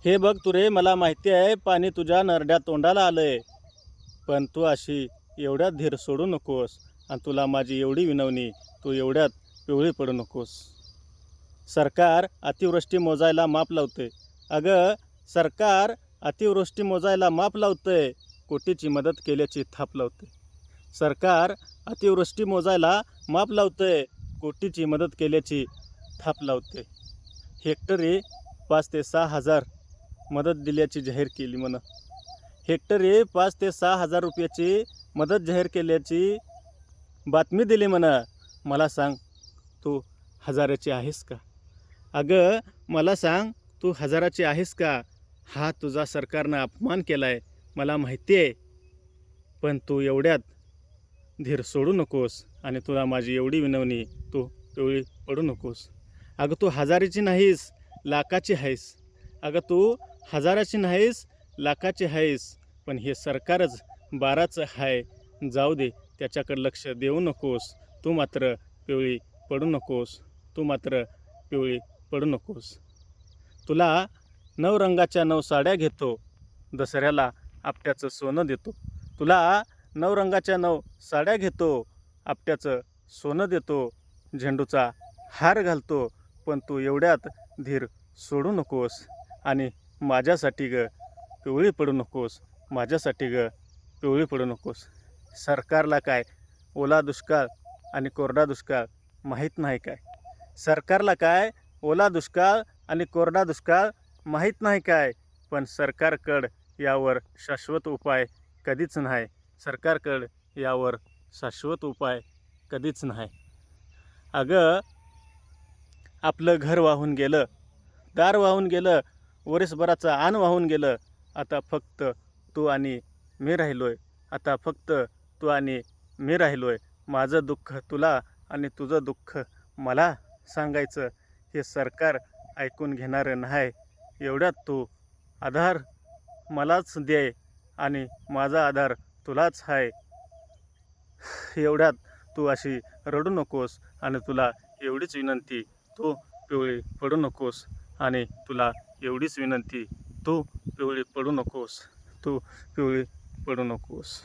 हे बघ तू रे, मला माहिती आहे पाणी तुझ्या नरड्या तोंडाला आलंय, पण तू अशी एवढ्यात धीर सोडू नकोस. आणि तुला माझी एवढी विनवणी, तू एवढ्यात पिवळी पडू नकोस. सरकार अतिवृष्टी मोजायला माप लावते. अगं, सरकार अतिवृष्टी मोजायला माप लावतंय, कोटीची मदत केल्याची थाप लावते. सरकार अतिवृष्टी मोजायला माप लावतंय, कोटीची मदत केल्याची थाप लावते. हेक्टरी 5 ते 6 हजार मदत दिल्याची जाहीर केली म्हणा. हेक्टरी 5 ते 6 हजार रुपयाची मदत जाहीर केल्याची बातमी दिली म्हणा. मला सांग, तू हजाराची आहेस का? अगं, मला सांग, तू हजाराची आहेस का? हा तुझा सरकारनं अपमान केला आहे, मला माहिती आहे. पण तू एवढ्यात धीर सोडू नकोस. आणि तुला माझी एवढी विनवणी, तू पिवळी पडू नकोस. अगं, तू हजाराची नाहीस, लाखाची आहेस. अगं, तू हजाराची नाहीस, लाखाची आहेस. पण हे सरकारच 12चं आहे. जाऊ दे, त्याच्याकडे लक्ष देऊ नकोस. तू मात्र पिवळी पडू नकोस. तू मात्र पिवळी पडू नकोस. तुला 9 रंगाच्या 9 साड्या घेतो, दसऱ्याला आपट्याचं सोनं देतो. तुला 9 रंगाच्या 9 साड्या घेतो, आपट्याचं सोनं देतो, झेंडूचा हार घालतो. पण तू एवढ्यात धीर सोडू नकोस. आणि माझ्यासाठी ग पिवळी पडू नकोस. माझ्यासाठी ग पिवळी पडू नकोस. सरकारला काय ओला दुष्काळ आणि कोरडा दुष्काळ माहीत नाही काय? सरकारला काय ओला दुष्काळ आणि कोरडा दुष्काळ माहीत नाही काय? पण सरकारकडं यावर शाश्वत उपाय कधीच नाही. सरकारकडं यावर शाश्वत उपाय कधीच नाही. अगं, आपलं घर वाहून गेलं, दार वाहून गेलं, वर्षभराचं अन्न वाहून गेलं. आता फक्त तू आणि मी राहिलोय. आता फक्त तू आणि मी राहिलोय. माझं दुःख तुला आणि तुझं दुःख मला सांगायचं, हे सरकार ऐकून घेणारं नाही. एवढ्यात तू आधार मलाच दे आणि माझा आधार तुलाच आहे. एवढ्यात तू अशी रडू नकोस. आणि तुला एवढीच विनंती, तू पिवळी पडू नकोस. आणि तुला एवढीच विनंती, तू पिवळी पडू नकोस. तू पिवळी पडू नकोस.